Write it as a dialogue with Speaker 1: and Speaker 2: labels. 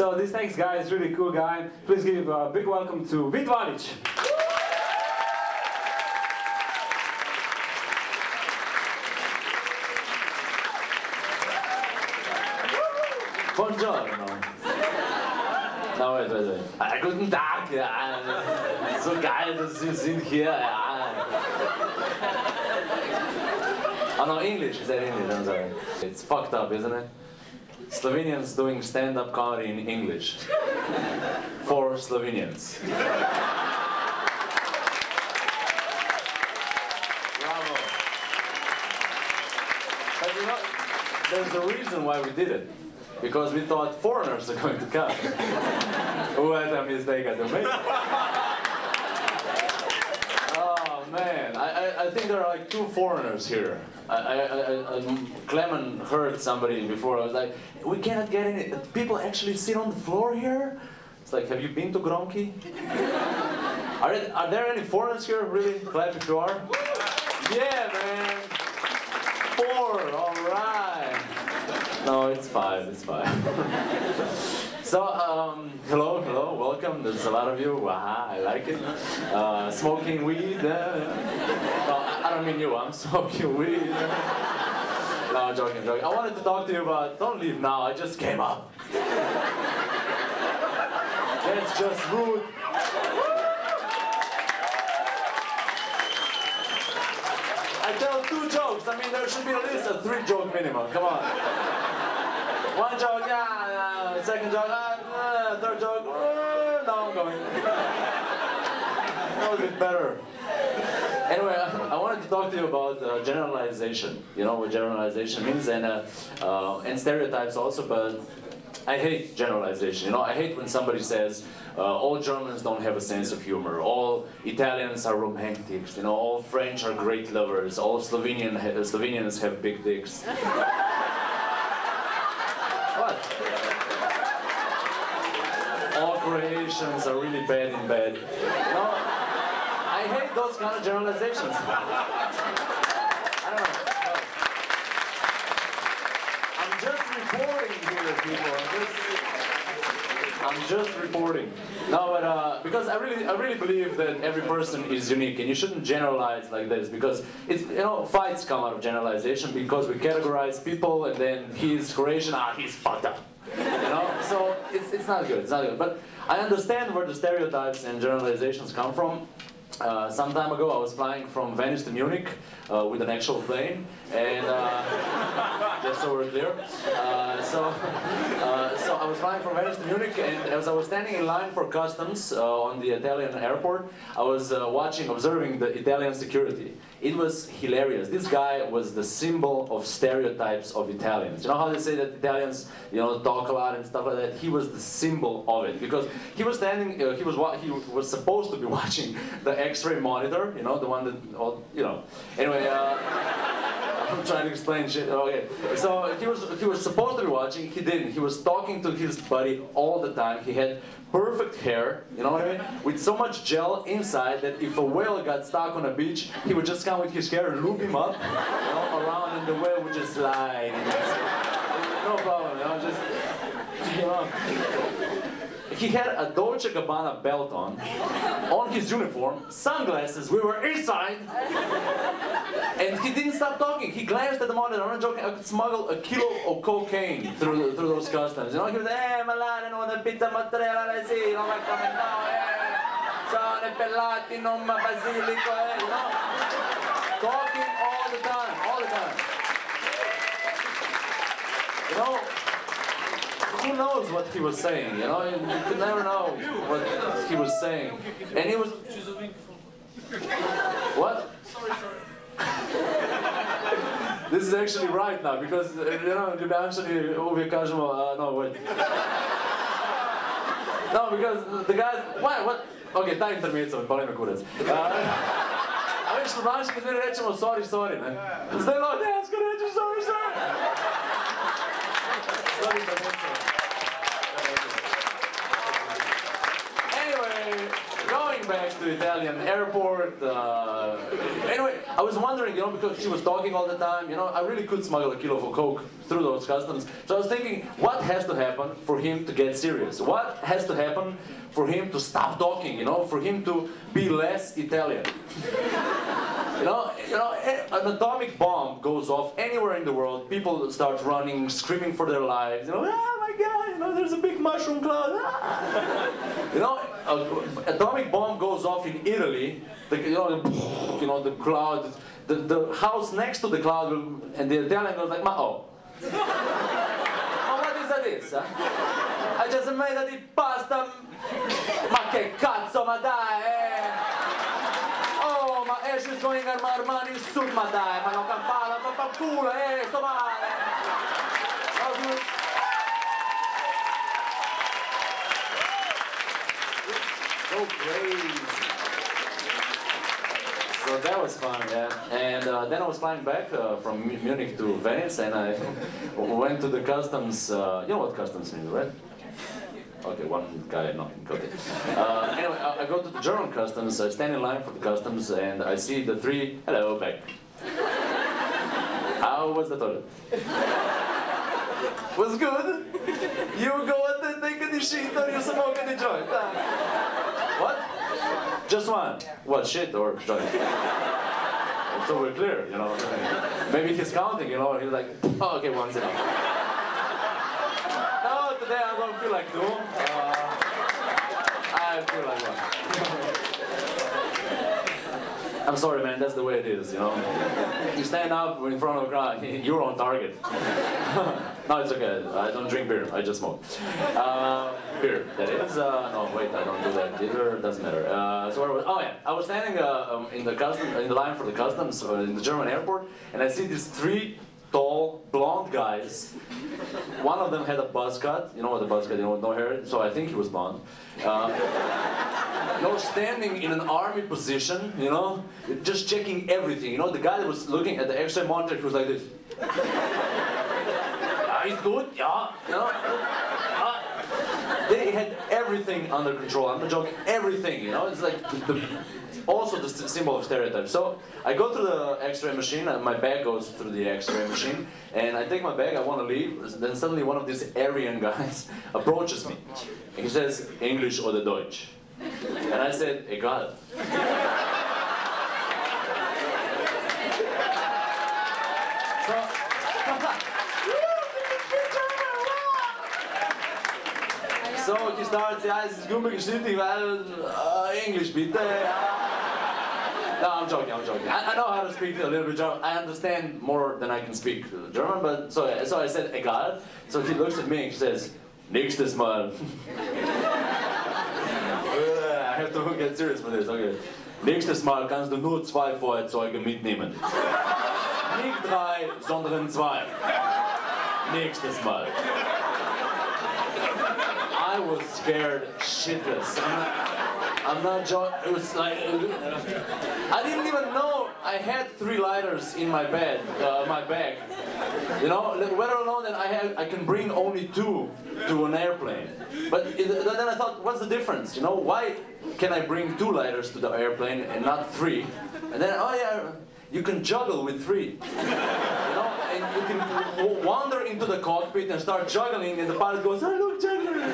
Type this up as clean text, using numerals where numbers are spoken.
Speaker 1: So this next guy is really cool guy. Please give a big welcome to Vid Valič.
Speaker 2: Buongiorno. No, wait. Guten Tag, ja. So geil, dass Sie sind hier, ja. Oh no, English, is that English? I'm sorry. It's fucked up, isn't it? Slovenians doing stand-up comedy in English. For Slovenians. Bravo. But you know, there's a reason why we did it. Because we thought foreigners are going to come. What a mistake I made. Oh man, I think there are like 2 foreigners here. Clement heard somebody before. I was like, we cannot get any. People actually sit on the floor here. It's like, have you been to Gromka? Are there any foreigners here? Really? Clap if you are. Yeah, man. 4. All right. No, it's 5, it's 5. So, hello, welcome. There's a lot of you. Wow, I like it. Smoking weed. Well, I don't mean you, I'm smoking weed. No, I'm joking. I wanted to talk to you about, don't leave now, I just came up. That's just rude. I tell 2 jokes. I mean, there should be at least a 3-joke minimum. Come on. 1 joke, yeah. 2nd joke, 3rd joke. Now I'm going. That was a bit better. Anyway, I wanted to talk to you about generalization. You know what generalization means, and stereotypes also. But I hate generalization. You know, I hate when somebody says all Germans don't have a sense of humor, all Italians are romantics, you know, all French are great lovers, all Slovenians have big dicks. What? All Croatians are really bad in bed. No, I hate those kind of generalizations. I don't know. I'm just reporting here, people. I'm just reporting. No, but because I really believe that every person is unique, and you shouldn't generalize like this, because it's, you know, fights come out of generalization because we categorize people, and then he's Croatian, he's fucked up. You know, so it's not good. It's not good. But I understand where the stereotypes and generalizations come from. Some time ago, I was flying from Venice to Munich with an actual plane, and just so we're clear. So I was flying from Venice to Munich, and as I was standing in line for customs on the Italian airport, I was observing the Italian security. It was hilarious. This guy was the symbol of stereotypes of Italians. You know how they say that Italians, you know, talk a lot and stuff like that? He was the symbol of it, because he was standing, he was supposed to be watching the X-ray monitor, you know, the one that, you know. Anyway, I'm trying to explain shit. Okay, so he was supposed to be watching. He didn't. He was talking to his buddy all the time. He had perfect hair, you know what I mean, with so much gel inside that if a whale got stuck on a beach, he would just come with his hair and loop him up, you know, around, and the whale would just slide. No problem, you know, just, you know. He had a Dolce & Gabbana belt on his uniform, sunglasses, we were inside, and he didn't stop talking. He glanced at the monitor. I'm not joking, I could smuggle a kilo of cocaine through those customs. You know, he was, malare, no, the pizza mozzarella, sì, non la come, no, sono pelati, non ma basilico, you know. Talking all the time. You know, who knows what he was saying, you know? You could never know what he was saying. And he was... What? Sorry. This is actually right now, because, you know, actually, no, wait. No, because the guys... What? Okay, taj intermezzo, boli me kurac. A već slovenski kad mi rečemo sorry, ne? Zdaj no, dejansko rečeš sorry. Anyway, going back to Italian airport. Anyway, I was wondering, you know, because she was talking all the time, you know, I really could smuggle a kilo of coke through those customs. So I was thinking, what has to happen for him to get serious? What has to happen for him to stop talking, you know, for him to be less Italian? You know, an atomic bomb goes off anywhere in the world, people start running, screaming for their lives, you know, oh my God, you know, there's a big mushroom cloud, ah! You know, an atomic bomb goes off in Italy, you know, the cloud, the house next to the cloud, will, and the Italian goes like, oh, what is this? Huh? I just made a di pasta, ma che cazzo, ma dai, Oh, ma she's going on my Armani suit, ma dai, ma non campana, ma fa culo, sto male. So crazy. So that was fun, yeah. And then I was flying back from Munich to Venice, and I went to the customs. You know what customs means, right? Okay, one guy, no, got it. Anyway, I go to the German customs, I stand in line for the customs, and I see the three, hello, back. How was the toilet? Was good? You go and take a shit or you smoke in the joint? What? Just one. What, shit or joint? So we're clear, you know. Maybe he's counting, you know, he's like, oh, okay, one's enough. No, today I don't feel like two. I feel like one. I'm sorry, man, that's the way it is, you know. You stand up in front of a crowd, you're on target. No, it's okay, I don't drink beer, I just smoke. Beer, that is, no, wait, I don't do that either, doesn't matter. So where was, oh yeah, I was standing in the line for the customs in the German airport, and I see these three tall, blonde guys. One of them had a buzz cut, you know what a buzz cut, you know, no hair, so I think he was blonde. You know, standing in an army position, you know, just checking everything. You know, the guy that was looking at the X-ray monitor, he was like this. Yeah, he's good, yeah, you know. They had everything under control, I'm not joking, everything, you know, it's like also the symbol of stereotype. So I go to the X-ray machine, and my bag goes through the X-ray machine, and I take my bag, I want to leave, then suddenly one of these Aryan guys approaches me. And he says, English or the Deutsch? And I said, egal. So he starts, ja, es ist gut geschnitten, weil English, bitte. No, I'm joking. I know how to speak a little bit German. I understand more than I can speak German, but so I said egal. So he looks at me and he says, nächstes Mal. I have to get serious for this, okay. Nächstes Mal kannst du nur 2 Feuerzeuge mitnehmen. Nicht 3, sondern 2. Nächstes Mal. I was scared shitless. I'm not joking. It was like I didn't even know I had 3 lighters in my bag. You know, let alone that I can bring only 2 to an airplane. But then I thought, what's the difference? You know, why can I bring 2 lighters to the airplane and not 3? And then, oh yeah, you can juggle with 3. You know, and you can wander into the cockpit and start juggling, and the pilot goes, oh look, juggler.